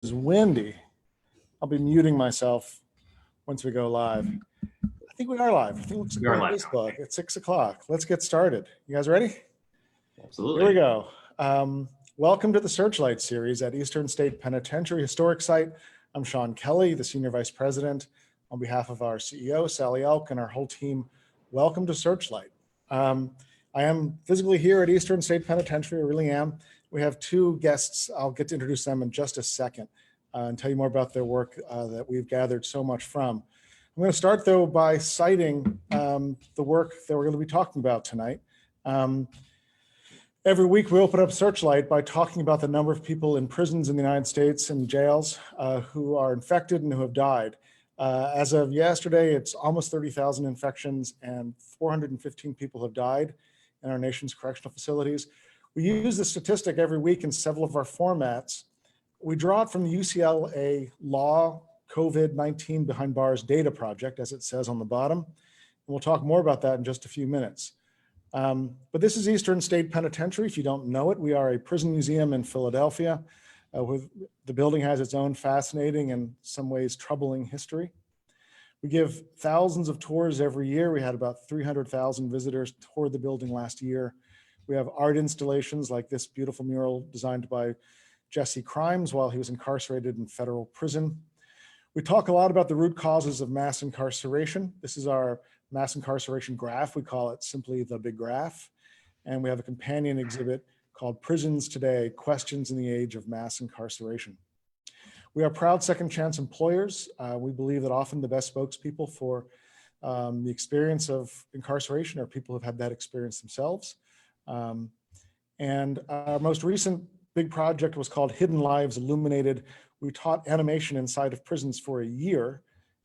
It's windy. I'll be muting myself once we go live. I think we are live. I think it looks like we're on Facebook at 6 o'clock. Let's get started. You guys ready? Absolutely. Here we go. Welcome to the Searchlight series at Eastern State Penitentiary Historic Site. I'm Sean Kelly, the Senior Vice President. On behalf of our CEO, Sally Elk, and our whole team, welcome to Searchlight. I am physically here at Eastern State Penitentiary, I really am. We have two guests. I'll get to introduce them in just a second and tell you more about their work that we've gathered so much from. I'm going to start, though, by citing the work that we're going to be talking about tonight. Every week we open up Searchlight by talking about the number of people in prisons in the United States and jails who are infected and who have died. As of yesterday, it's almost 30,000 infections and 415 people have died in our nation's correctional facilities. We use this statistic every week in several of our formats. We draw it from the UCLA Law COVID-19 Behind Bars Data Project, as it says on the bottom. And we'll talk more about that in just a few minutes. But this is Eastern State Penitentiary. If you don't know it, we are a prison museum in Philadelphia. The building has its own fascinating and in some ways troubling history. We give thousands of tours every year. We had about 300,000 visitors tour the building last year. We have art installations like this beautiful mural designed by Jesse Crimes while he was incarcerated in federal prison. We talk a lot about the root causes of mass incarceration. This is our mass incarceration graph. We call it simply the big graph. And we have a companion exhibit called Prisons Today, Questions in the Age of Mass Incarceration. We are proud second chance employers. We believe that often the best spokespeople for the experience of incarceration are people who've had that experience themselves. And our most recent big project was called Hidden Lives Illuminated. We taught animation inside of prisons for a year,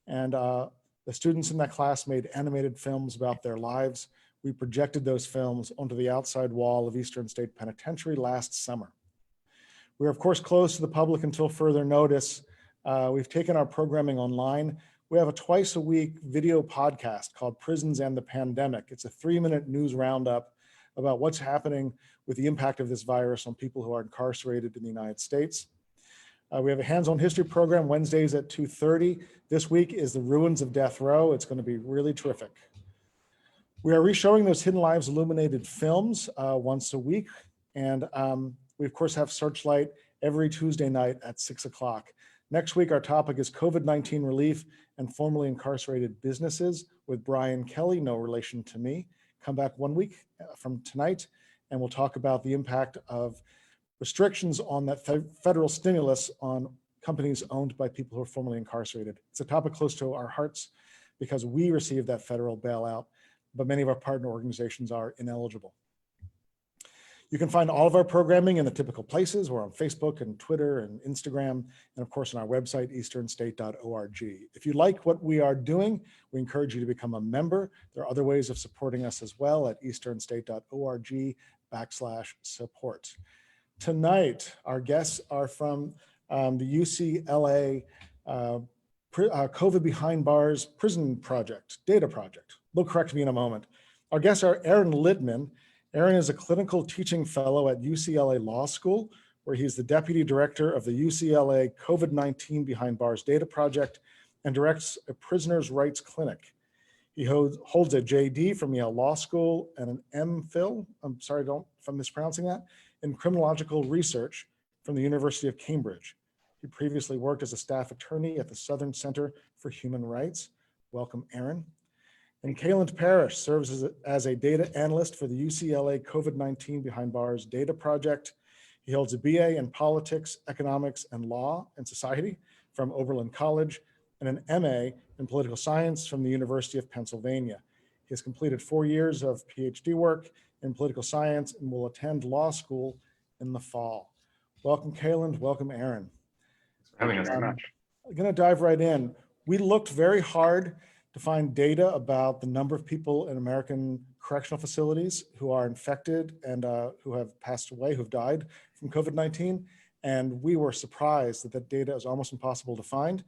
and the students in that class made animated films about their lives. We projected those films onto the outside wall of Eastern State Penitentiary last summer. We're of course closed to the public until further notice. We've taken our programming online. We have a twice a week video podcast called Prisons and the Pandemic. It's a 3-minute news roundup about what's happening with the impact of this virus on people who are incarcerated in the United States. We have a hands-on history program Wednesdays at 2:30. This week is the ruins of death row. It's going to be really terrific. We are re-showing those Hidden Lives Illuminated films once a week. And we of course have Searchlight every Tuesday night at 6 o'clock. Next week, our topic is COVID-19 relief and formerly incarcerated businesses with Brian Kelly, no relation to me. Come back 1 week from tonight, and we'll talk about the impact of restrictions on that federal stimulus on companies owned by people who are formerly incarcerated. It's a topic close to our hearts because we received that federal bailout, but many of our partner organizations are ineligible. You can find all of our programming in the typical places. We're on Facebook and Twitter and Instagram, and of course on our website, easternstate.org. If you like what we are doing, we encourage you to become a member. There are other ways of supporting us as well at easternstate.org/support. Tonight, our guests are from the UCLA COVID Behind Bars Prison Project, Data Project. They'll correct me in a moment. Our guests are Aaron Littman. Aaron is a clinical teaching fellow at UCLA Law School, where he's the deputy director of the UCLA COVID-19 Behind Bars Data Project and directs a prisoners' rights clinic. He holds a JD from Yale Law School and an MPhil, I'm sorry if I'm mispronouncing that, in criminological research from the University of Cambridge. He previously worked as a staff attorney at the Southern Center for Human Rights. Welcome, Aaron. And Kalind Parish serves as a data analyst for the UCLA COVID-19 Behind Bars Data Project. He holds a BA in politics, economics, and law and society from Oberlin College and an MA in political science from the University of Pennsylvania. He has completed 4 years of Ph.D. work in political science and will attend law school in the fall. Welcome, Kalind. Welcome, Aaron. Thanks for having us. I'm going to dive right in. We looked very hard to find data about the number of people in American correctional facilities who are infected and who have passed away, who've died from COVID-19. And we were surprised that that data is almost impossible to find.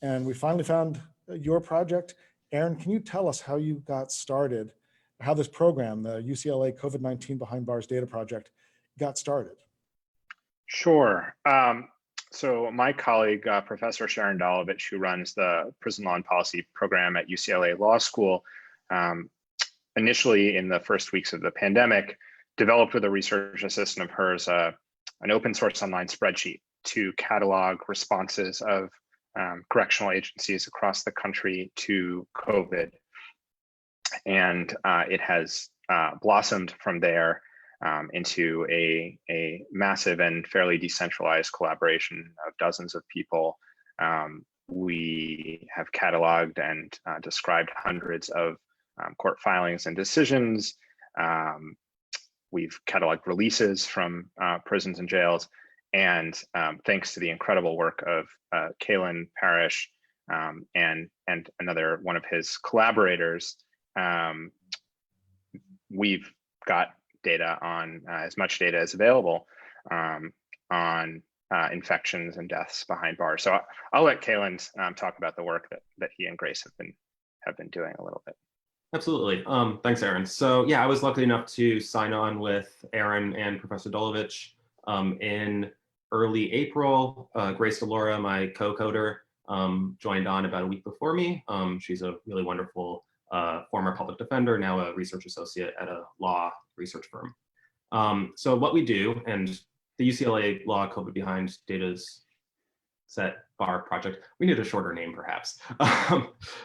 And we finally found your project. Aaron, can you tell us how you got started, how this program, the UCLA COVID-19 Behind Bars Data Project, got started? Sure. So my colleague, Professor Sharon Dolovich, who runs the Prison Law and Policy program at UCLA Law School, initially in the first weeks of the pandemic, developed with a research assistant of hers an open source online spreadsheet to catalog responses of correctional agencies across the country to COVID. And it has blossomed from there into a massive and fairly decentralized collaboration of dozens of people. We have cataloged and described hundreds of court filings and decisions. We've cataloged releases from prisons and jails. And thanks to the incredible work of Kalind Parish and another one of his collaborators, we've got data on as much data as available on infections and deaths behind bars. So I'll let Kalind talk about the work that he and Grace have been doing a little bit. Absolutely. Thanks, Aaron. So yeah, I was lucky enough to sign on with Aaron and Professor Dolovich in early April. Grace DeLaura, my co-coder, joined on about a week before me. She's a really wonderful former public defender, now a research associate at a law research firm. So what we do, and the UCLA Law COVID Behind Data's Set Bar project, we need a shorter name perhaps.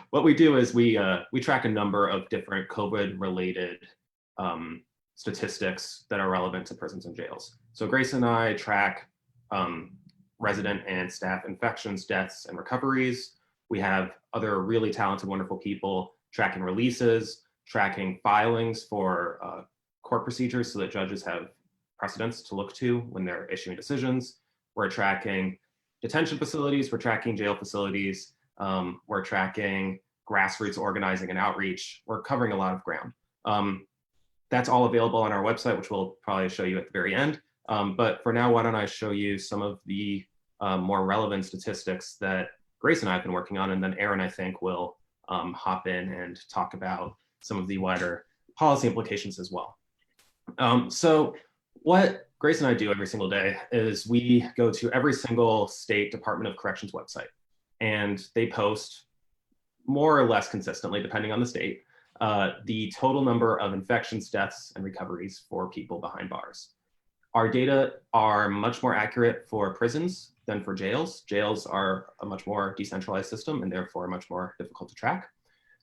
What we do is we track a number of different COVID-related statistics that are relevant to prisons and jails. So Grace and I track resident and staff infections, deaths, and recoveries. We have other really talented, wonderful people tracking releases, tracking filings for court procedures so that judges have precedents to look to when they're issuing decisions. We're tracking detention facilities, we're tracking jail facilities, we're tracking grassroots organizing and outreach. We're covering a lot of ground. That's all available on our website, which we'll probably show you at the very end. But for now, why don't I show you some of the more relevant statistics that Grace and I have been working on, and then Aaron, I think, will hop in and talk about some of the wider policy implications as well. So what Grace and I do every single day is we go to every single state Department of Corrections website, and they post more or less consistently, depending on the state, the total number of infections, deaths, and recoveries for people behind bars. Our data are much more accurate for prisons than for jails. Jails are a much more decentralized system and therefore much more difficult to track.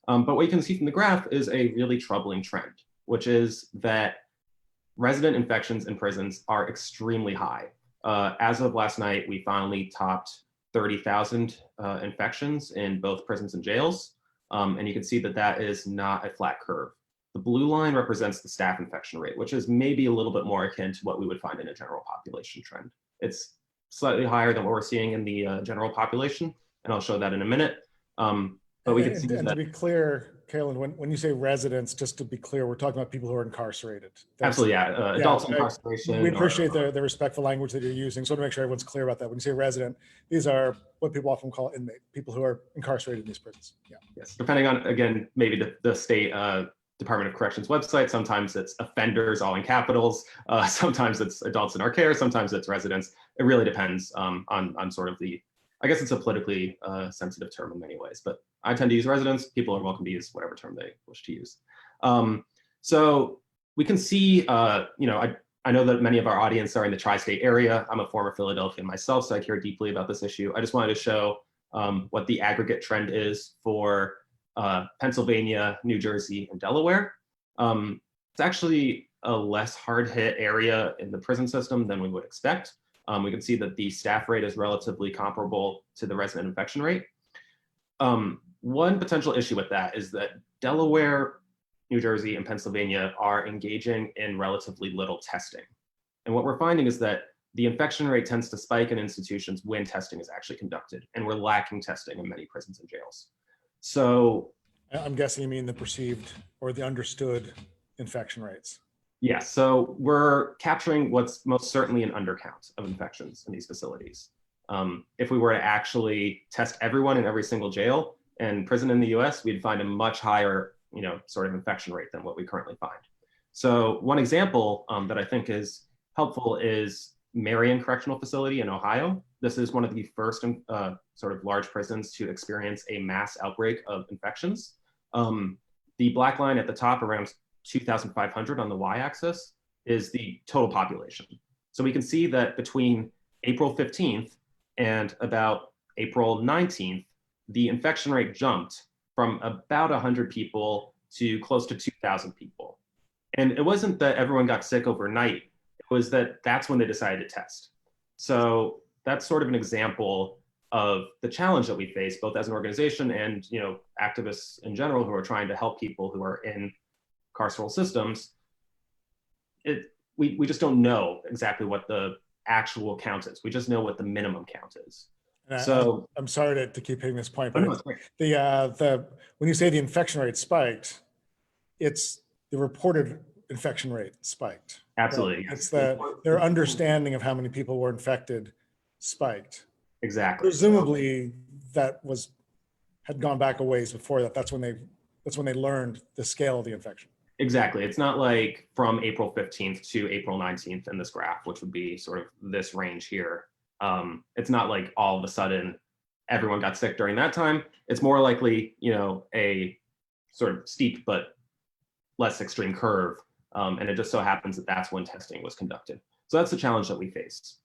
But what you can see from the graph is a really troubling trend, which is that resident infections in prisons are extremely high. As of last night, we finally topped 30,000 infections in both prisons and jails. And you can see that that is not a flat curve. The blue line represents the staff infection rate, which is maybe a little bit more akin to what we would find in a general population trend. It's slightly higher than what we're seeing in the general population, and I'll show that in a minute. But we can see that. And to be clear, Kalind, when you say residents, just to be clear, we're talking about people who are incarcerated. Absolutely, yeah. Adults in incarceration. We appreciate the respectful language that you're using. So to make sure everyone's clear about that, when you say resident, these are what people often call inmate, people who are incarcerated in these prisons. Yeah. Yes, depending on, again, maybe the state Department of Corrections website, sometimes it's offenders, all in capitals. Sometimes it's adults in our care. Sometimes it's residents. It really depends on sort of the, I guess it's a politically sensitive term in many ways, but I tend to use residents. People are welcome to use whatever term they wish to use. So we can see, I know that many of our audience are in the tri-state area. I'm a former Philadelphian myself, so I care deeply about this issue. I just wanted to show what the aggregate trend is for Pennsylvania, New Jersey, and Delaware. It's actually a less hard hit area in the prison system than we would expect. We can see that the staff rate is relatively comparable to the resident infection rate. One potential issue with that is that Delaware, New Jersey, and Pennsylvania are engaging in relatively little testing. And what we're finding is that the infection rate tends to spike in institutions when testing is actually conducted, and we're lacking testing in many prisons and jails. So I'm guessing you mean the perceived or the understood infection rates. Yeah, so we're capturing what's most certainly an undercount of infections in these facilities. If we were to actually test everyone in every single jail and prison in the US, we'd find a much higher, sort of infection rate than what we currently find. So one example that I think is helpful is Marion Correctional Facility in Ohio. This is one of the first sort of large prisons to experience a mass outbreak of infections. The black line at the top, around 2,500 on the y-axis, is the total population. So we can see that between April 15th and about April 19th, the infection rate jumped from about 100 people to close to 2,000 people. And it wasn't that everyone got sick overnight, it was that that's when they decided to test. So that's sort of an example of the challenge that we face, both as an organization and activists in general who are trying to help people who are in carceral systems. We just don't know exactly what the actual count is. We just know what the minimum count is. So I'm sorry to keep hitting this point, but no, when you say the infection rate spiked, it's the reported infection rate spiked. absolutely. Right? It's their understanding of how many people were infected spiked. Exactly. Presumably that had gone back a ways before that. That's when they learned the scale of the infection. Exactly. It's not like from April 15th to April 19th in this graph, which would be sort of this range here. It's not like all of a sudden everyone got sick during that time. It's more likely, a sort of steep but less extreme curve. And it just so happens that that's when testing was conducted. So that's the challenge that we face.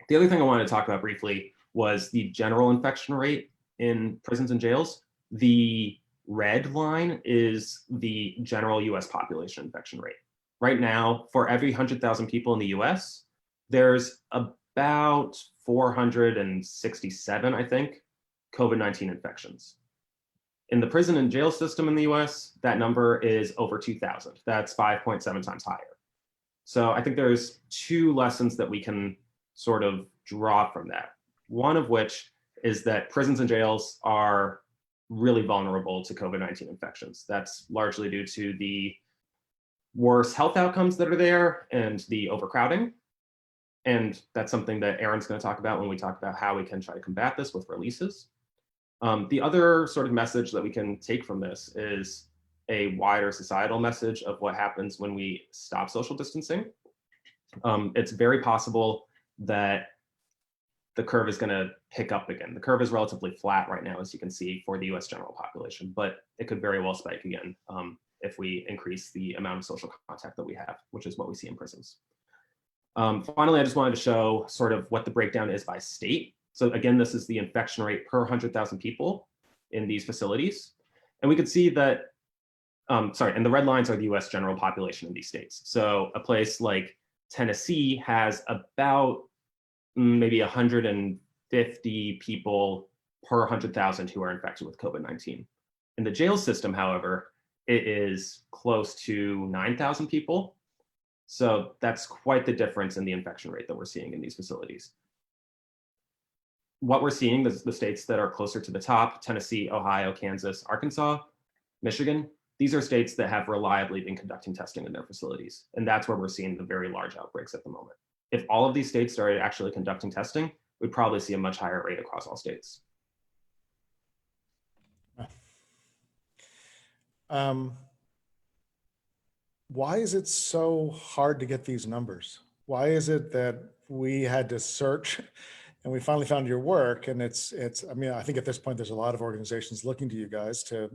The other thing I wanted to talk about briefly was the general infection rate in prisons and jails. The red line is the general US population infection rate. Right now, for every 100,000 people in the US, there's about 467, I think, COVID-19 infections. In the prison and jail system in the US, that number is over 2,000. That's 5.7 times higher. So I think there's two lessons that we can sort of draw from that. One of which is that prisons and jails are really vulnerable to COVID-19 infections. That's largely due to the worse health outcomes that are there and the overcrowding. And that's something that Aaron's going to talk about when we talk about how we can try to combat this with releases. The other sort of message that we can take from this is a wider societal message of what happens when we stop social distancing. It's very possible that the curve is going to pick up again. The curve is relatively flat right now, as you can see, for the US general population, but it could very well spike again if we increase the amount of social contact that we have, which is what we see in prisons. Finally, I just wanted to show sort of what the breakdown is by state. So again, this is the infection rate per 100,000 people in these facilities. And we could see that, and the red lines are the US general population in these states. So a place like Tennessee has about maybe 150 people per 100,000 who are infected with COVID-19. In the jail system, however, it is close to 9,000 people. So that's quite the difference in the infection rate that we're seeing in these facilities. What we're seeing is the states that are closer to the top: Tennessee, Ohio, Kansas, Arkansas, Michigan. These are states that have reliably been conducting testing in their facilities. And that's where we're seeing the very large outbreaks at the moment. If all of these states started actually conducting testing, we'd probably see a much higher rate across all states. Why is it so hard to get these numbers? Why is it that we had to search and we finally found your work? And I mean, I think at this point, there's a lot of organizations looking to you guys to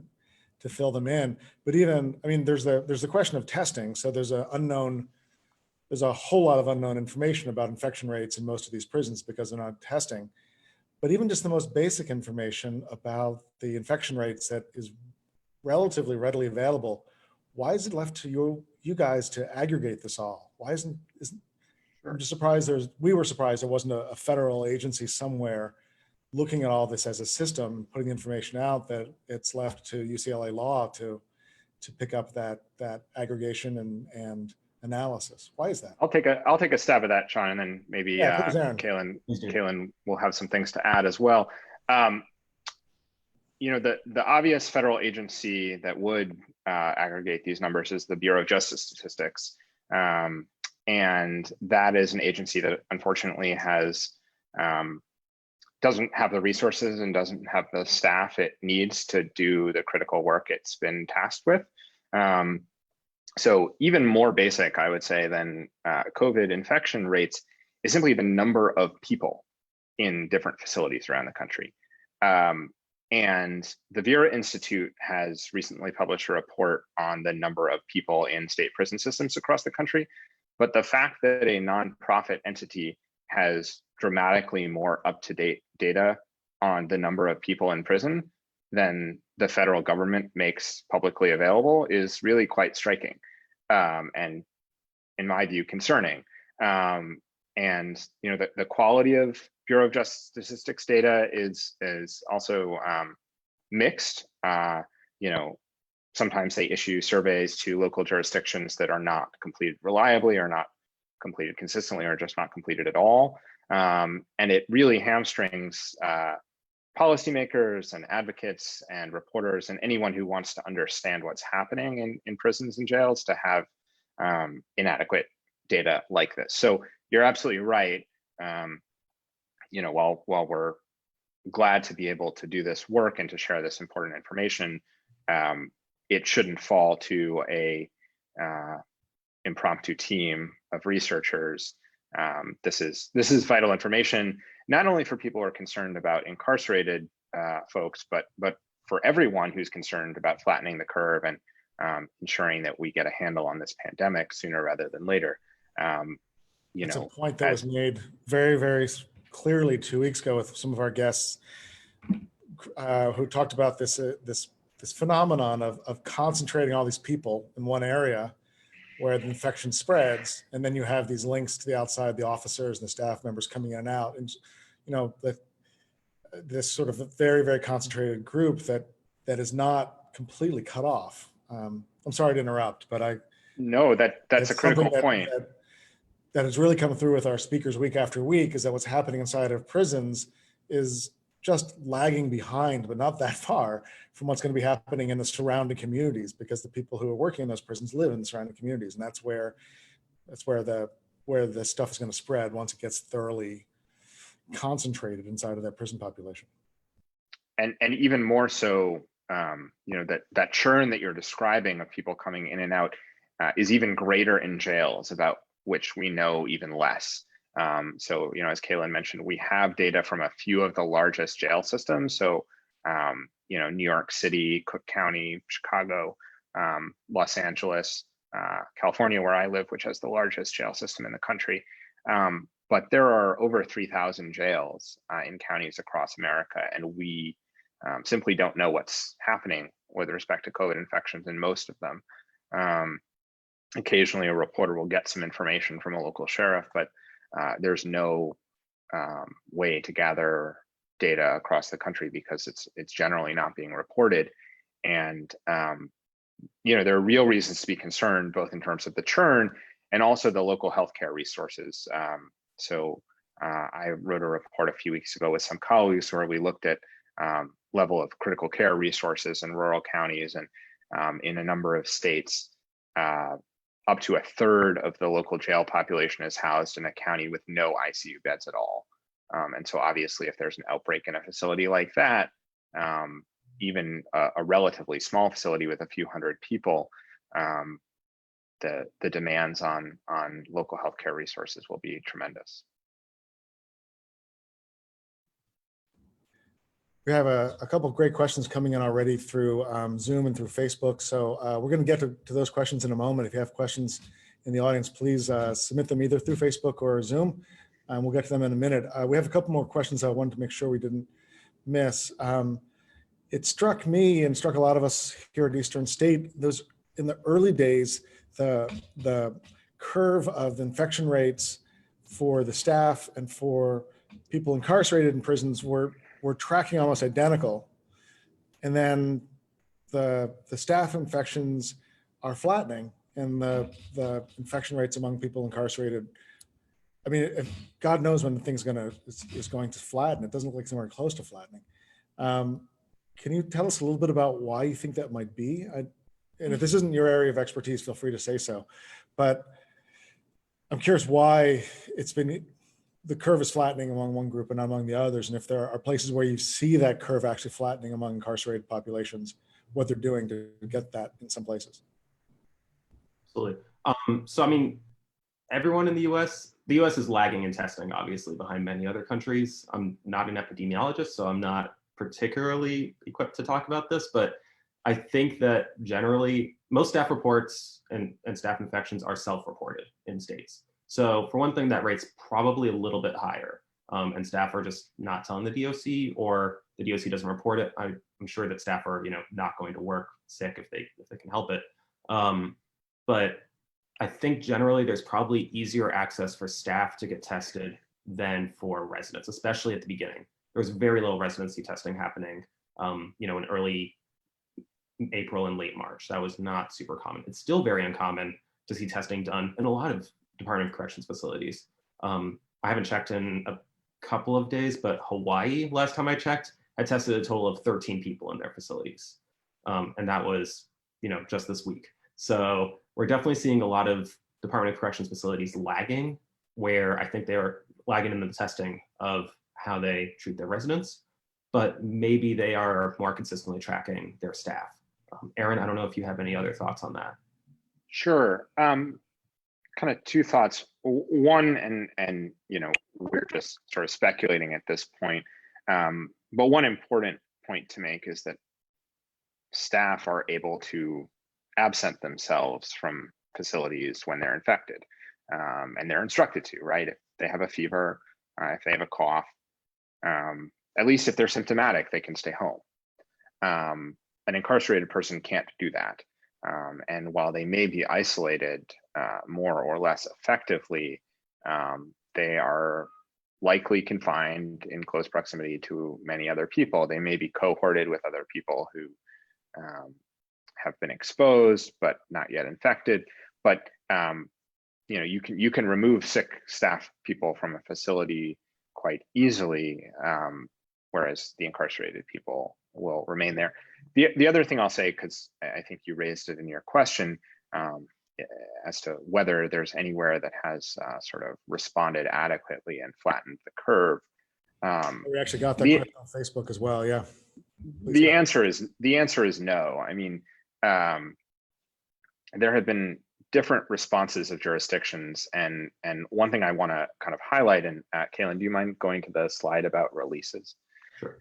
fill them in. But even, I mean, there's the question of testing. So there's a whole lot of unknown information about infection rates in most of these prisons because they're not testing. But even just the most basic information about the infection rates that is relatively readily available, why is it left to you guys to aggregate this all? Why isn't I'm just surprised we were surprised there wasn't a federal agency somewhere looking at all this as a system, putting the information out, that it's left to UCLA Law to pick up that aggregation and analysis. Why is that? I'll take a stab at that, Sean, and then maybe Kalind will have some things to add as well. The obvious federal agency that would aggregate these numbers is the Bureau of Justice Statistics. And that is an agency that unfortunately doesn't have the resources and doesn't have the staff it needs to do the critical work it's been tasked with. So even more basic, I would say, than COVID infection rates is simply the number of people in different facilities around the country. And the Vera Institute has recently published a report on the number of people in state prison systems across the country. But the fact that a nonprofit entity has dramatically more up-to-date data on the number of people in prison than the federal government makes publicly available is really quite striking, and in my view, concerning. And the quality of Bureau of Justice Statistics data is also mixed. Sometimes they issue surveys to local jurisdictions that are not completed reliably, or not completed consistently, or just not completed at all. And it really hamstrings policymakers and advocates and reporters and anyone who wants to understand what's happening in prisons and jails to have inadequate data like this. So you're absolutely right. While we're glad to be able to do this work and to share this important information, it shouldn't fall to a impromptu team of researchers. This is vital information, not only for people who are concerned about incarcerated folks, but for everyone who's concerned about flattening the curve and ensuring that we get a handle on this pandemic sooner rather than later. It's a point that was made very, very clearly 2 weeks ago with some of our guests who talked about this phenomenon of concentrating all these people in one area where the infection spreads, and then you have these links to the outside, the officers and the staff members coming in and out, and this sort of a very, very concentrated group that is not completely cut off. I'm sorry to interrupt, but that's a critical point. That has really come through with our speakers week after week, is that what's happening inside of prisons is just lagging behind, but not that far from what's going to be happening in the surrounding communities, because the people who are working in those prisons live in the surrounding communities, and that's where the stuff is going to spread once it gets thoroughly concentrated inside of that prison population. And even more so, that churn that you're describing of people coming in and out is even greater in jails, about which we know even less. So, as Kalind mentioned, we have data from a few of the largest jail systems. So, New York City, Cook County, Chicago, Los Angeles, California, where I live, which has the largest jail system in the country. But there are over 3,000 jails in counties across America, and we simply don't know what's happening with respect to COVID infections in most of them. Occasionally, a reporter will get some information from a local sheriff, but there's no way to gather data across the country because it's generally not being reported. And there are real reasons to be concerned, both in terms of the churn and also the local healthcare resources. So I wrote a report a few weeks ago with some colleagues where we looked at level of critical care resources in rural counties, and in a number of states, up to a third of the local jail population is housed in a county with no ICU beds at all. And so obviously, if there's an outbreak in a facility like that, even a relatively small facility with a few hundred people, the demands on local healthcare resources will be tremendous. We have a couple of great questions coming in already through Zoom and through Facebook. So we're going to get to those questions in a moment. If you have questions in the audience, please submit them either through Facebook or Zoom. We'll get to them in a minute. We have a couple more questions I wanted to make sure we didn't miss. It struck me and struck a lot of us here at Eastern State, those in the early days, the curve of the infection rates for the staff and for people incarcerated in prisons were tracking almost identical. And then the staff infections are flattening, and the infection rates among people incarcerated, I mean, God knows when the thing's is going to flatten. It doesn't look like somewhere close to flattening. Can you tell us a little bit about why you think that might be? And if this isn't your area of expertise, feel free to say so. But I'm curious why the curve is flattening among one group and not among the others. And if there are places where you see that curve actually flattening among incarcerated populations, what they're doing to get that in some places. Absolutely. So, I mean, everyone in the US, the US is lagging in testing, obviously, behind many other countries. I'm not an epidemiologist, so I'm not particularly equipped to talk about this, but I think that generally most staff reports and staff infections are self-reported in states. So for one thing, that rate's probably a little bit higher, and staff are just not telling the DOC, or the DOC doesn't report it. I'm sure that staff are, not going to work sick if they can help it. But I think generally there's probably easier access for staff to get tested than for residents, especially at the beginning. There was very little residency testing happening, in early April and late March. That was not super common. It's still very uncommon to see testing done in a lot of Department of Corrections facilities. I haven't checked in a couple of days, but Hawaii, last time I checked, had tested a total of 13 people in their facilities. And that was, just this week. So we're definitely seeing a lot of Department of Corrections facilities lagging, where I think they are lagging in the testing of how they treat their residents, but maybe they are more consistently tracking their staff. Aaron, I don't know if you have any other thoughts on that. Sure. Kind of two thoughts. One, and we're just sort of speculating at this point, but one important point to make is that staff are able to absent themselves from facilities when they're infected, and they're instructed to, right? If they have a fever, if they have a cough, at least if they're symptomatic, they can stay home. An incarcerated person can't do that. And while they may be isolated more or less effectively, they are likely confined in close proximity to many other people. They may be cohorted with other people who have been exposed but not yet infected. But you can remove sick staff people from a facility quite easily, whereas the incarcerated people will remain there. The other thing I'll say, because I think you raised it in your question, as to whether there's anywhere that has sort of responded adequately and flattened the curve. We actually got that question on Facebook as well. Yeah. The answer is no. I mean, there have been different responses of jurisdictions, and one thing I want to kind of highlight, and Kalind, do you mind going to the slide about releases? Sure.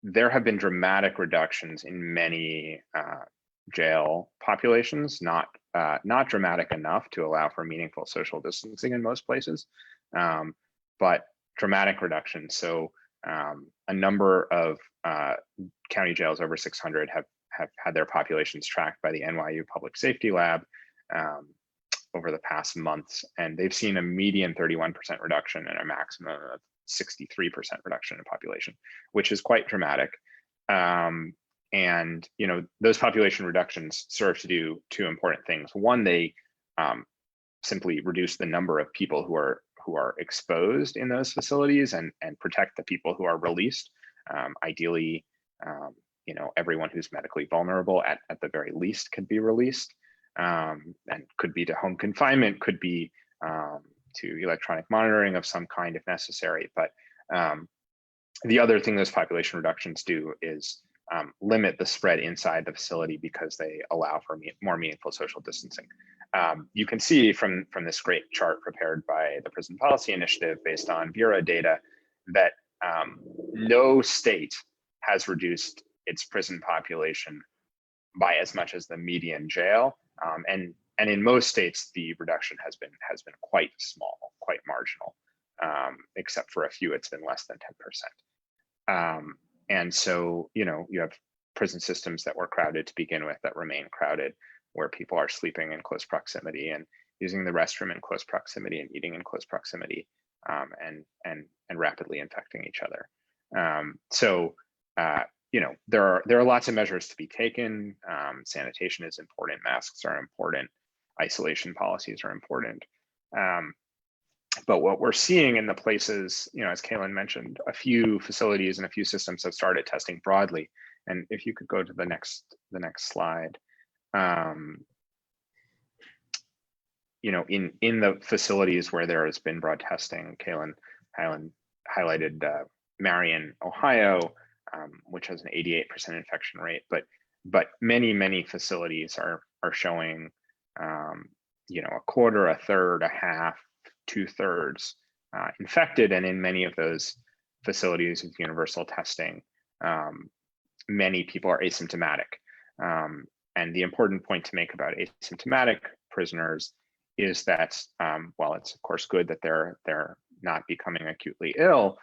There have been dramatic reductions in many jail populations, not dramatic enough to allow for meaningful social distancing in most places, but dramatic reductions. So a number of county jails over 600 have had their populations tracked by the NYU Public Safety Lab over the past months, and they've seen a median 31% reduction and a maximum of 63% reduction in population, which is quite dramatic. And those population reductions serve to do two important things. One, they simply reduce the number of people who are exposed in those facilities and protect the people who are released. Ideally, everyone who's medically vulnerable at the very least could be released, and could be to home confinement, could be to electronic monitoring of some kind if necessary. But the other thing those population reductions do is limit the spread inside the facility, because they allow for more meaningful social distancing. You can see from this great chart prepared by the Prison Policy Initiative based on Bureau data that no state has reduced its prison population by as much as the median jail, and in most states the reduction has been quite small, quite marginal, except for a few it's been less than 10%. And so you have prison systems that were crowded to begin with that remain crowded, where people are sleeping in close proximity and using the restroom in close proximity and eating in close proximity, and rapidly infecting each other. There are lots of measures to be taken. Sanitation is important, masks are important, isolation policies are important. But what we're seeing in the places, as Kalind mentioned, a few facilities and a few systems have started testing broadly. And if you could go to the next slide. In the facilities where there has been broad testing, Kalind highlighted Marion, Ohio, which has an 88% infection rate, but many facilities are are showing, a quarter, a third, a half, 2/3 infected. And in many of those facilities with universal testing, many people are asymptomatic. And the important point to make about asymptomatic prisoners is that while it's of course good that they're not becoming acutely ill,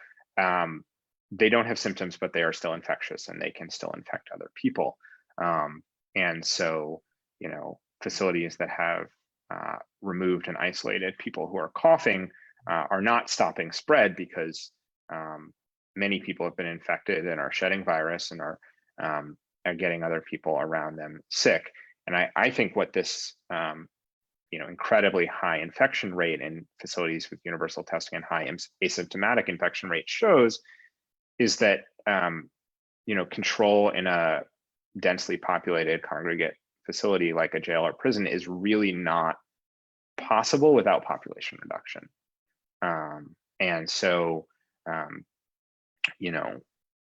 they don't have symptoms, but they are still infectious and they can still infect other people. And so, facilities that have removed and isolated people who are coughing are not stopping spread, because many people have been infected and are shedding virus and are getting other people around them sick. And I think what this incredibly high infection rate in facilities with universal testing and high asymptomatic infection rate shows is that control in a densely populated congregate facility like a jail or prison is really not possible without population reduction. And so,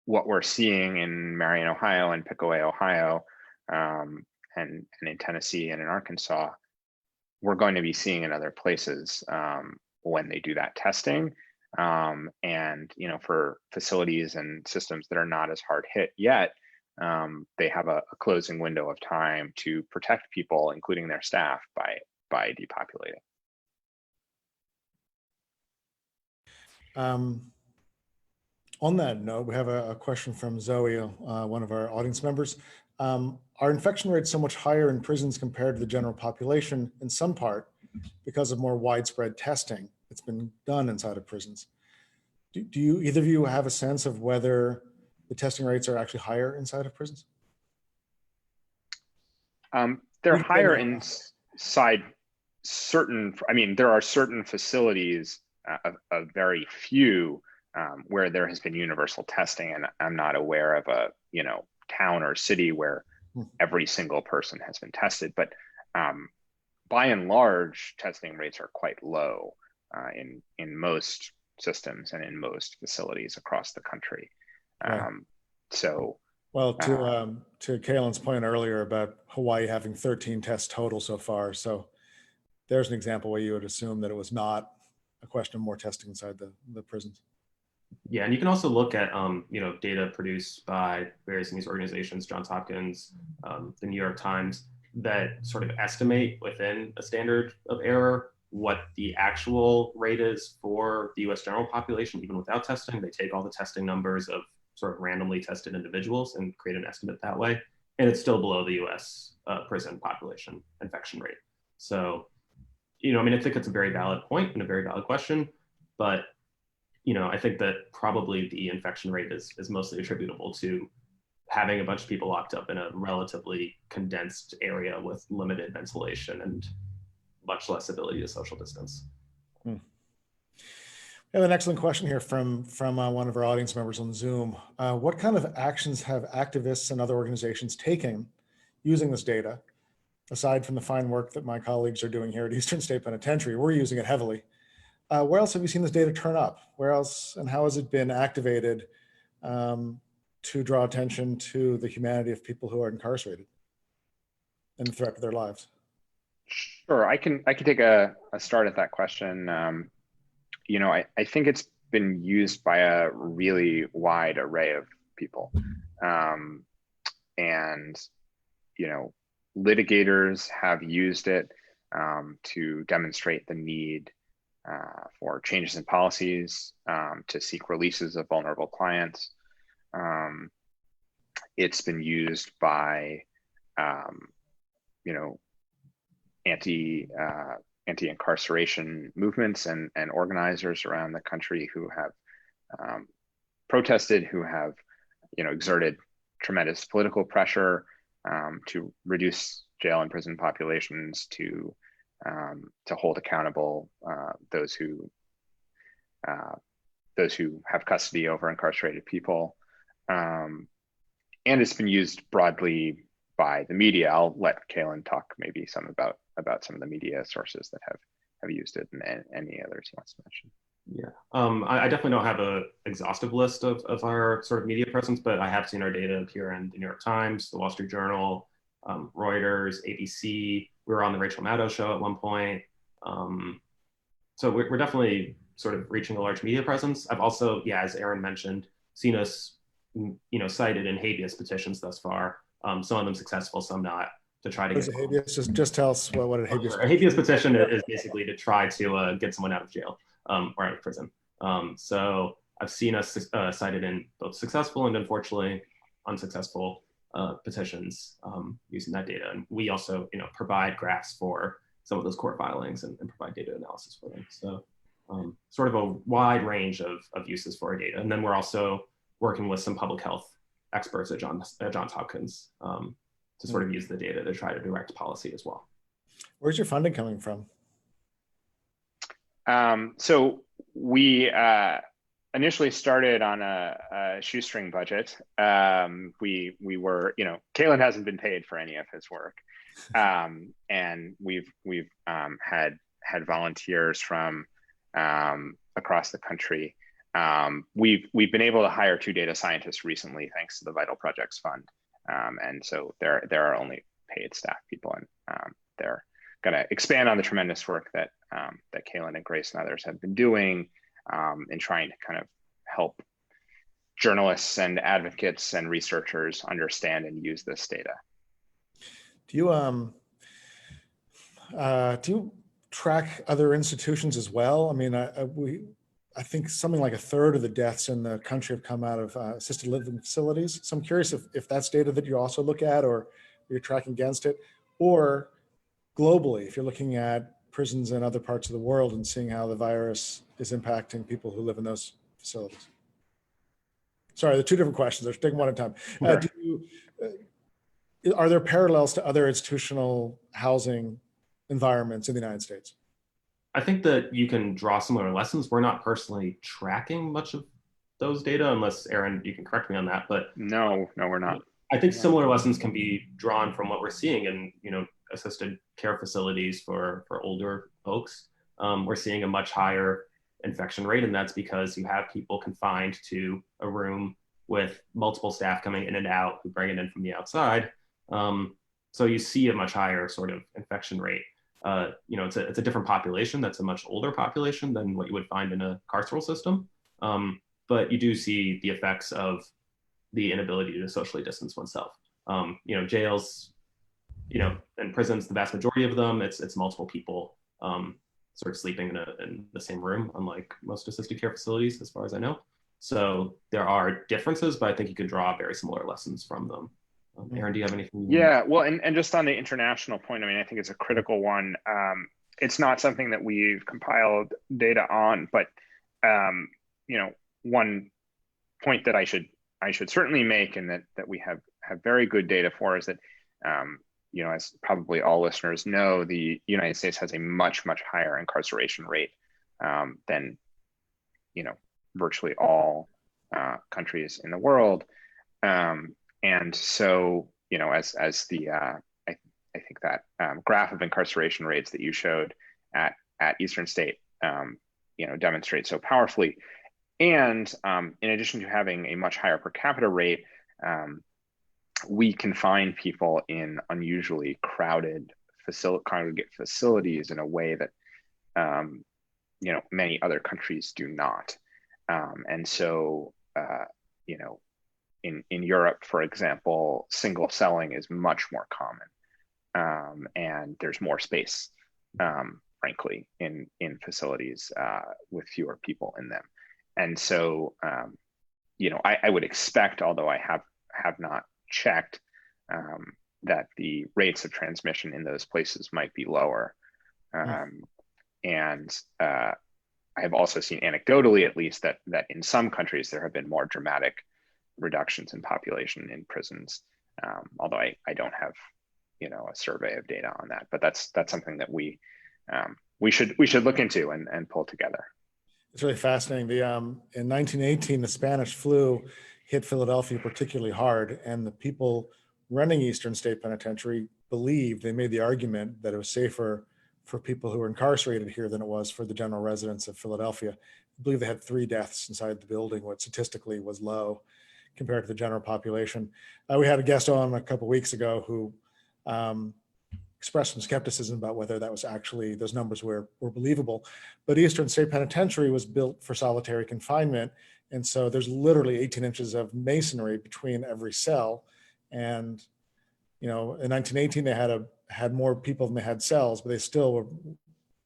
what we're seeing in Marion, Ohio, and Pickaway, Ohio, and in Tennessee and in Arkansas, we're going to be seeing in other places when they do that testing. And for facilities and systems that are not as hard hit yet, they have a closing window of time to protect people, including their staff, by depopulating. On that note, we have a question from Zoe, one of our audience members. Are infection rates so much higher in prisons compared to the general population, in some part because of more widespread testing that's been done inside of prisons? Do you, either of you, have a sense of whether the testing rates are actually higher inside of prisons? They're higher inside certain, there are certain facilities, a very few, where there has been universal testing, and I'm not aware of a town or city where every single person has been tested. But by and large, testing rates are quite low in most systems and in most facilities across the country. Right. So, well, to Kalind's point earlier about Hawaii having 13 tests total so far, so there's an example where you would assume that it was not a question of more testing inside the prisons. Yeah, and you can also look at data produced by various news organizations, Johns Hopkins, the New York Times, that sort of estimate within a standard of error what the actual rate is for the U.S. general population, even without testing. They take all the testing numbers of sort of randomly tested individuals and create an estimate that way, and it's still below the U.S. Prison population infection rate. So, I think it's a very valid point and a very valid question, but I think that probably the infection rate is mostly attributable to having a bunch of people locked up in a relatively condensed area with limited ventilation and much less ability to social distance. We have an excellent question here from one of our audience members on Zoom. What kind of actions have activists and other organizations taken using this data, aside from the fine work that my colleagues are doing here at Eastern State Penitentiary? We're using it heavily. Where else have you seen this data turn up? Where else, and how has it been activated to draw attention to the humanity of people who are incarcerated and the threat to their lives? Sure, I can take a start at that question. I think it's been used by a really wide array of people, and litigators have used it to demonstrate the need for changes in policies, to seek releases of vulnerable clients. It's been used by, anti-incarceration movements and organizers around the country who have protested, who have, exerted tremendous political pressure to reduce jail and prison populations, to hold accountable those who have custody over incarcerated people, and it's been used broadly by the media. I'll let Kalind talk maybe some about some of the media sources that have used it, and any others he wants to mention. Yeah, I definitely don't have an exhaustive list of our sort of media presence, but I have seen our data appear in the New York Times, the Wall Street Journal, Reuters, ABC. We were on the Rachel Maddow show at one point. So we're definitely sort of reaching a large media presence. I've also, yeah, as Aaron mentioned, seen us, cited in habeas petitions thus far. Some of them successful, some not, to try to What is get a habeas? Just tell us what a habeas. Sure. A habeas petition is basically to try to get someone out of jail or out of prison. So I've seen us cited in both successful and unfortunately unsuccessful petitions using that data. And we also, provide graphs for some of those court filings and provide data analysis for them. So sort of a wide range of uses for our data. And then we're also working with some public health experts at Johns Hopkins to sort of use the data to try to direct policy as well. Where's your funding coming from? So we initially started on a shoestring budget. We were, Kalind hasn't been paid for any of his work, and we've had volunteers from across the country. We've been able to hire 2 data scientists recently, thanks to the Vital Projects Fund, and so there are only paid staff people, and they're going to expand on the tremendous work that that Kalind and Grace and others have been doing in trying to kind of help journalists and advocates and researchers understand and use this data. Do you track other institutions as well? I mean, I think something like 1/3 of the deaths in the country have come out of assisted living facilities. So I'm curious if that's data that you also look at, or you're tracking against it, or globally, if you're looking at prisons in other parts of the world and seeing how the virus is impacting people who live in those facilities. Sorry, they're 2 different questions. Let's take one at a time. Are there parallels to other institutional housing environments in the United States? I think that you can draw similar lessons. We're not personally tracking much of those data, unless Aaron, you can correct me on that. But no, we're not. I think similar lessons can be drawn from what we're seeing in, assisted care facilities for older folks. We're seeing a much higher infection rate, and that's because you have people confined to a room with multiple staff coming in and out who bring it in from the outside. So you see a much higher sort of infection rate. It's a different population. That's a much older population than what you would find in a carceral system. But you do see the effects of the inability to socially distance oneself. Jails, and prisons, the vast majority of them, it's multiple people sort of sleeping in the same room, unlike most assisted care facilities, as far as I know. So there are differences, but I think you could draw very similar lessons from them. Aaron, do you have anything? Yeah, well, and just on the international point, I mean, I think it's a critical one. It's not something that we've compiled data on, but one point that I should certainly make, and that we have very good data for, is that as probably all listeners know, the United States has a much higher incarceration rate than virtually all countries in the world. And so, as the I think that graph of incarceration rates that you showed at Eastern State, demonstrates so powerfully. And in addition to having a much higher per capita rate, we confine people in unusually crowded congregate facilities in a way that many other countries do not. And so, in Europe, for example, single celling is much more common, and there's more space, frankly, in facilities with fewer people in them. And so, I would expect, although I have not checked, that the rates of transmission in those places might be lower. And I have also seen anecdotally, at least, that in some countries there have been more dramatic reductions in population in prisons. Although I don't have a survey of data on that, but that's something that we should look into and pull together. It's really fascinating. In 1918, the Spanish flu hit Philadelphia particularly hard, and the people running Eastern State Penitentiary they made the argument that it was safer for people who were incarcerated here than it was for the general residents of Philadelphia. I believe they had 3 deaths inside the building, what statistically was low compared to the general population. We had a guest on a couple of weeks ago who expressed some skepticism about whether that was actually, those numbers were believable. But Eastern State Penitentiary was built for solitary confinement. And so there's literally 18 inches of masonry between every cell. And, in 1918, they had more people than they had cells, but they still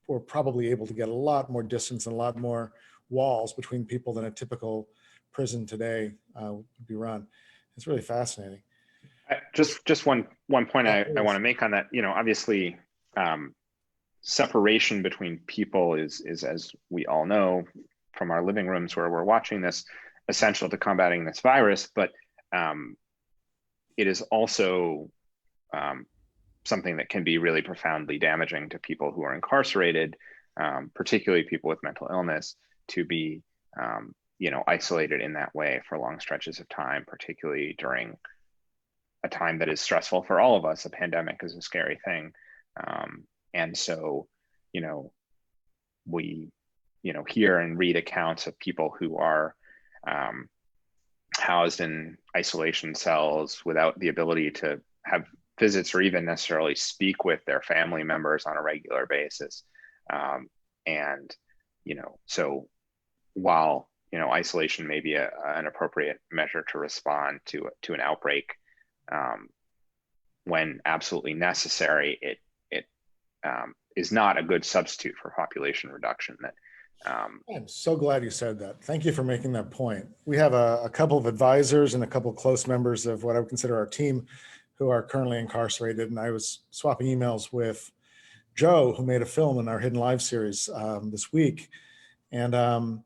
were probably able to get a lot more distance and a lot more walls between people than a typical prison today would be run. It's really fascinating. Just one point I want to make on that. Obviously, separation between people is, as we all know from our living rooms where we're watching this, essential to combating this virus. But it is also something that can be really profoundly damaging to people who are incarcerated, particularly people with mental illness, to be isolated in that way for long stretches of time, particularly during a time that is stressful for all of us. A pandemic is a scary thing. And so, we, hear and read accounts of people who are housed in isolation cells without the ability to have visits or even necessarily speak with their family members on a regular basis. So while, isolation may be an appropriate measure to respond to an outbreak, when absolutely necessary, it is not a good substitute for population reduction. I'm so glad you said that. Thank you for making that point. We have a couple of advisors and a couple of close members of what I would consider our team who are currently incarcerated. And I was swapping emails with Joe, who made a film in our Hidden Lives series this week. And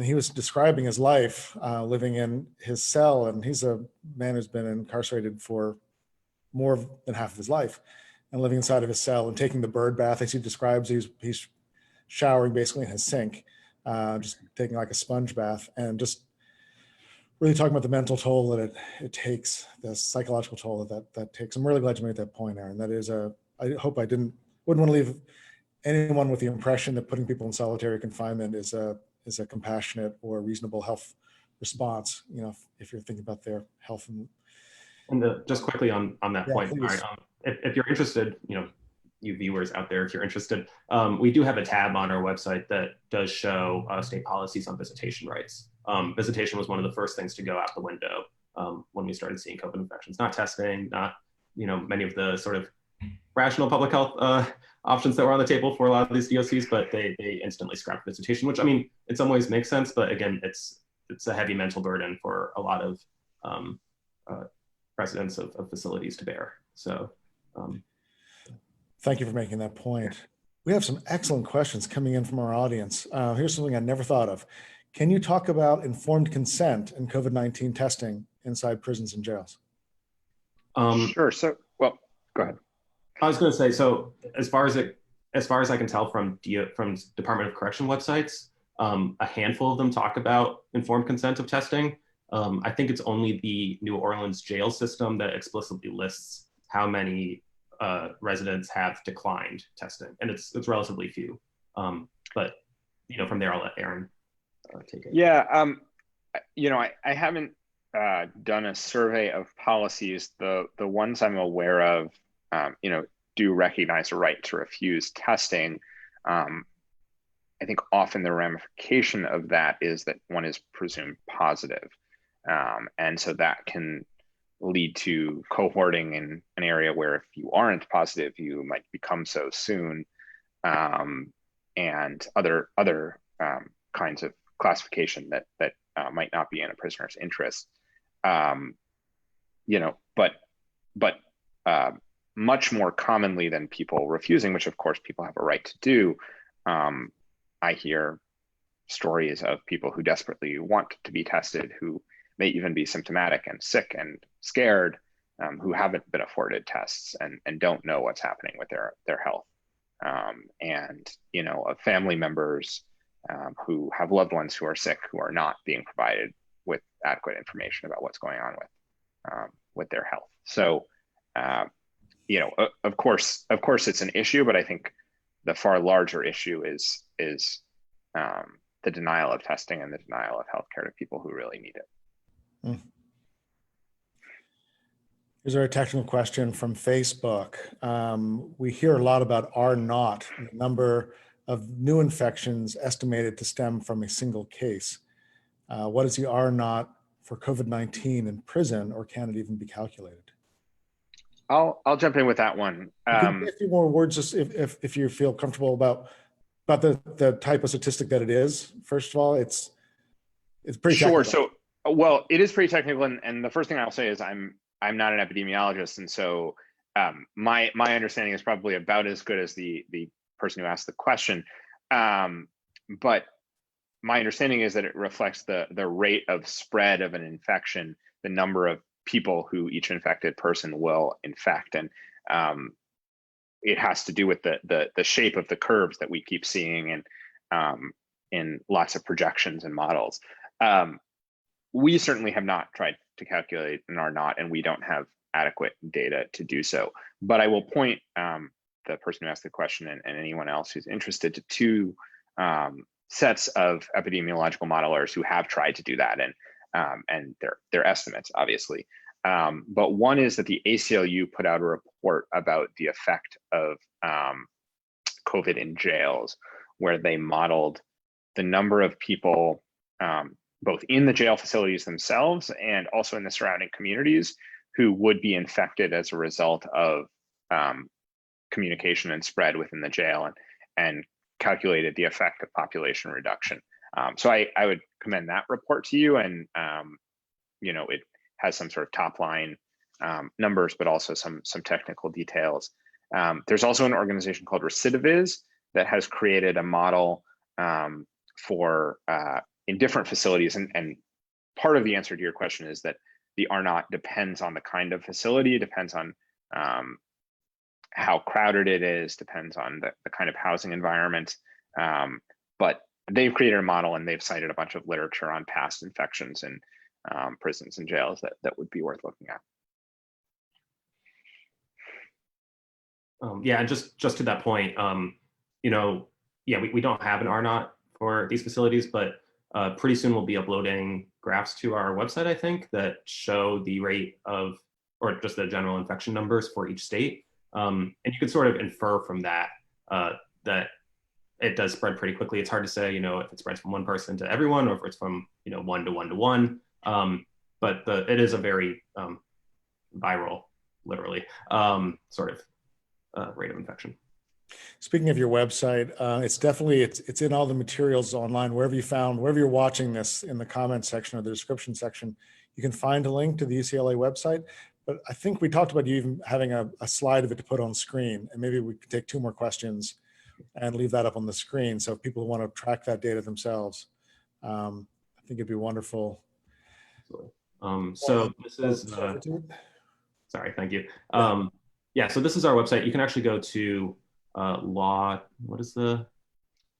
he was describing his life living in his cell. And he's a man who's been incarcerated for more than half of his life and living inside of his cell and taking the bird bath, as he describes. He's showering basically in his sink, just taking like a sponge bath, and just really talking about the mental toll that it takes, the psychological toll that takes. I'm really glad you made that point, Aaron. That is I hope I wouldn't want to leave anyone with the impression that putting people in solitary confinement is a compassionate or reasonable health response, if you're thinking about their health. And just quickly on that point, please. If you're interested, you viewers out there, if you're interested, we do have a tab on our website that does show state policies on visitation rights. Visitation was one of the first things to go out the window when we started seeing COVID infections. Not testing, not many of the sort of rational public health options that were on the table for a lot of these DOCs, but they instantly scrapped visitation, which in some ways makes sense, but again, it's a heavy mental burden for a lot of residents of facilities to bear. So. Thank you for making that point. We have some excellent questions coming in from our audience. Here's something I never thought of. Can you talk about informed consent in COVID-19 testing inside prisons and jails? Sure. So, well, go ahead. I was going to say, so as far as I can tell from Department of Correction websites, a handful of them talk about informed consent of testing. I think it's only the New Orleans jail system that explicitly lists how many residents have declined testing, and it's relatively few. But from there, I'll let Aaron take it. Yeah, I haven't done a survey of policies. The ones I'm aware of, do recognize a right to refuse testing. I think often the ramification of that is that one is presumed positive, and so that can lead to cohorting in an area where if you aren't positive, you might become so soon, and other kinds of classification that might not be in a prisoner's interest. But much more commonly than people refusing, which of course people have a right to do, I hear stories of people who desperately want to be tested, who may even be symptomatic and sick and scared, who haven't been afforded tests and don't know what's happening with their health. Of family members who have loved ones who are sick, who are not being provided with adequate information about what's going on with their health. So, of course, it's an issue, but I think the far larger issue is the denial of testing and the denial of healthcare to people who really need it. Here's our technical question from Facebook. We hear a lot about R naught, the number of new infections estimated to stem from a single case. What is the R naught for COVID-19 in prison, or can it even be calculated? I'll jump in with that one. You can say a few more words just if you feel comfortable about the type of statistic that it is. First of all, it's pretty Sure. technical. So, well, it is pretty technical, and the first thing I'll say is I'm not an epidemiologist, and so my understanding is probably about as good as the person who asked the question. But my understanding is that it reflects the rate of spread of an infection, the number of people who each infected person will infect, and it has to do with the shape of the curves that we keep seeing in lots of projections and models. We certainly have not tried to calculate and are not, and we don't have adequate data to do so. But I will point the person who asked the question and anyone else who's interested to two sets of epidemiological modelers who have tried to do that, and their estimates, obviously. But one is that the ACLU put out a report about the effect of COVID in jails, where they modeled the number of people both in the jail facilities themselves and also in the surrounding communities who would be infected as a result of communication and spread within the jail, and calculated the effect of population reduction. So I would commend that report to you, and it has some sort of top line numbers, but also some technical details. There's also an organization called Recidiviz that has created a model for in different facilities, and part of the answer to your question is that the R naught depends on the kind of facility, depends on how crowded it is, depends on the kind of housing environment. But they've created a model, and they've cited a bunch of literature on past infections in prisons and jails that would be worth looking at. Yeah, and just to that point, we don't have an R naught for these facilities, but pretty soon we'll be uploading graphs to our website, I think, that show the rate of, or just the general infection numbers for each state. And you can sort of infer from that that it does spread pretty quickly. It's hard to say, if it spreads from one person to everyone, or if it's from, 1 to 1 to 1. But it is a very viral, literally, sort of rate of infection. Speaking of your website, it's in all the materials online, wherever you're watching this, in the comments section or the description section, you can find a link to the UCLA website. But I think we talked about you even having a slide of it to put on screen, and maybe we could take 2 more questions and leave that up on the screen. So if people want to track that data themselves, I think it'd be wonderful. So this is, sorry, thank you. So this is our website. You can actually go to law,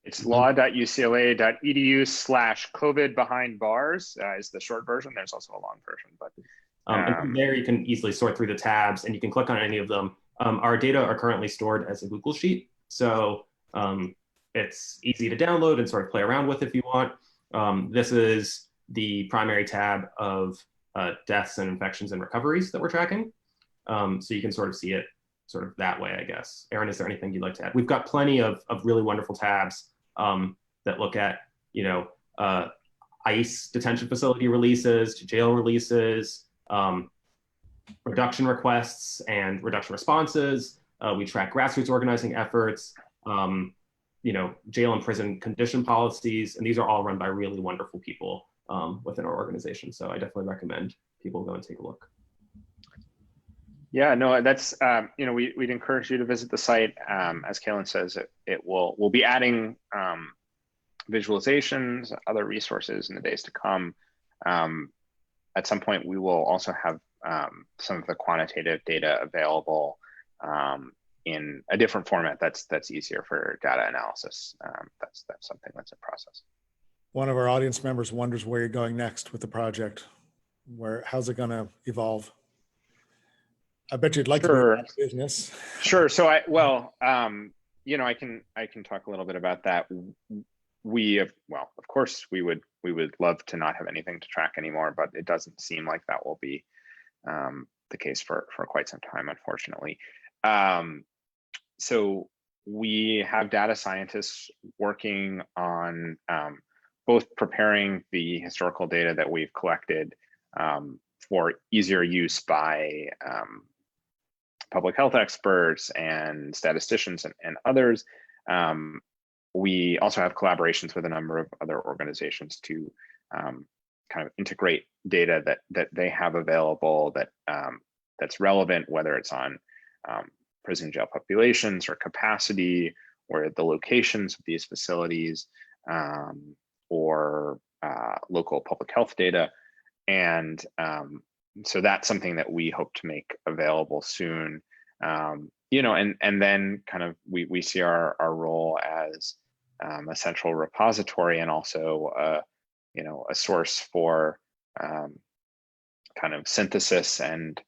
it's law.ucla.edu/COVID behind bars is the short version. There's also a long version, but and from there you can easily sort through the tabs, and you can click on any of them. Our data are currently stored as a Google Sheet, so it's easy to download and sort of play around with if you want. This is the primary tab of deaths and infections and recoveries that we're tracking. So you can sort of see it sort of that way, I guess. Aaron, is there anything you'd like to add? We've got plenty of really wonderful tabs that look at, ICE detention facility releases to jail releases, reduction requests and reduction responses. We track grassroots organizing efforts, jail and prison condition policies, and these are all run by really wonderful people within our organization. So I definitely recommend people go and take a look. Yeah, no, that's, we'd encourage you to visit the site. As Kalind says, we'll be adding visualizations, other resources in the days to come. At some point, we will also have some of the quantitative data available in a different format that's easier for data analysis. That's something that's in process. One of our audience members wonders where you're going next with the project. How's it going to evolve? I bet you'd like to be in that business. Sure. So I can talk a little bit about that. Of course we would love to not have anything to track anymore, but it doesn't seem like that will be the case for quite some time, unfortunately. So we have data scientists working on both preparing the historical data that we've collected for easier use by public health experts and statisticians and others. We also have collaborations with a number of other organizations to kind of integrate data that they have available that's relevant, whether it's on prison jail populations or capacity, or the locations of these facilities, or local public health data. And so that's something that we hope to make available soon. You know, and then kind of we see our role as a central repository, and also you know, a source for kind of synthesis. And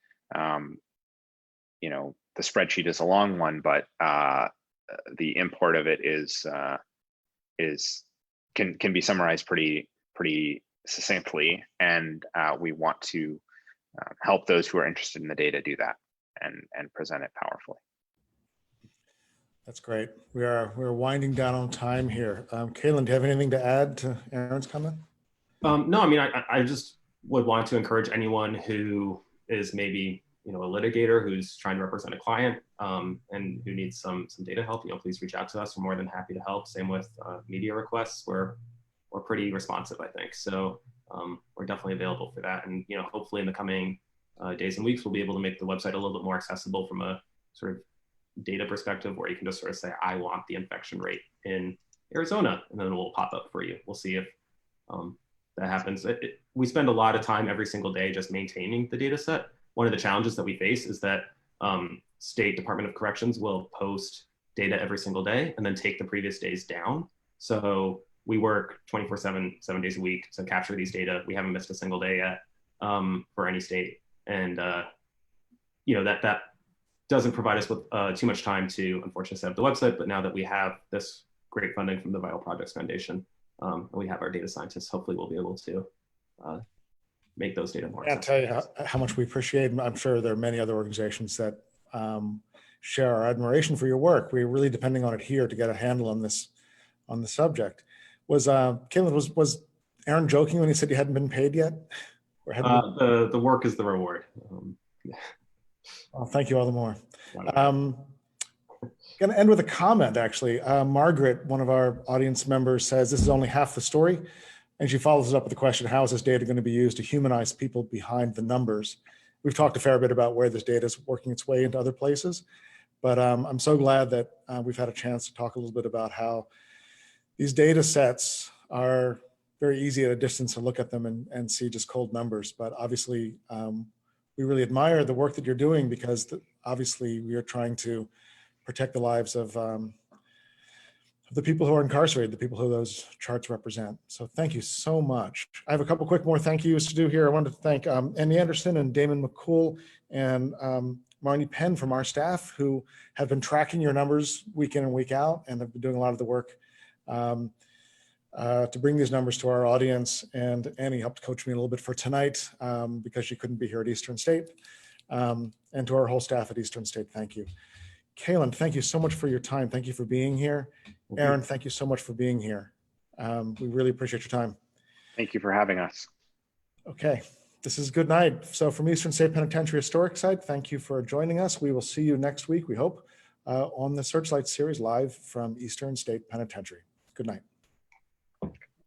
you know, the spreadsheet is a long one, but the import of it can be summarized pretty succinctly, and we want to help those who are interested in the data do that and present it powerfully. That's great. We're winding down on time here. Kalind, do you have anything to add to Aaron's comment? No, I mean, I just would want to encourage anyone who is maybe, you know, a litigator who's trying to represent a client and who needs some data help, you know, please reach out to us. We're more than happy to help. Same with media requests. We're pretty responsive, I think. So we're definitely available for that. And, you know, hopefully in the coming days and weeks, we'll be able to make the website a little bit more accessible from a sort of data perspective, where you can just sort of say, I want the infection rate in Arizona, and then it will pop up for you. We'll see if that happens. We spend a lot of time every single day just maintaining the data set. One of the challenges that we face is that State Department of Corrections will post data every single day and then take the previous days down. So we work 24/7, 7 days a week to capture these data. We haven't missed a single day yet for any state. And you know, that doesn't provide us with too much time to unfortunately set up the website. But now that we have this great funding from the Vital Projects Foundation, and we have our data scientists, hopefully we'll be able to make those data more accessible. I can't tell you how much we appreciate, and I'm sure there are many other organizations that share our admiration for your work. We're really depending on it here to get a handle on the subject. Kalind, was Aaron joking when he said you hadn't been paid yet? Or the work is the reward. Well, thank you all the more. Going to end with a comment, actually. Margaret, one of our audience members, says this is only half the story. And she follows it up with the question, how is this data going to be used to humanize people behind the numbers? We've talked a fair bit about where this data is working its way into other places, but I'm so glad that we've had a chance to talk a little bit about how these data sets are very easy at a distance to look at them and see just cold numbers. But obviously, we really admire the work that you're doing, because obviously we are trying to protect the lives of the people who are incarcerated, the people who those charts represent. So thank you so much. I have a couple quick more thank yous to do here. I wanted to thank Andy Anderson and Damon McCool and Marnie Penn from our staff, who have been tracking your numbers week in and week out, and have been doing a lot of the work to bring these numbers to our audience. And Annie helped coach me a little bit for tonight because she couldn't be here at Eastern State. And to our whole staff at Eastern State, thank you. Kalind, thank you so much for your time. Thank you for being here. Aaron, thank you so much for being here. We really appreciate your time. Thank you for having us. Okay, this is good night. So from Eastern State Penitentiary Historic Site, thank you for joining us. We will see you next week, we hope, on the Searchlight series live from Eastern State Penitentiary. Good night.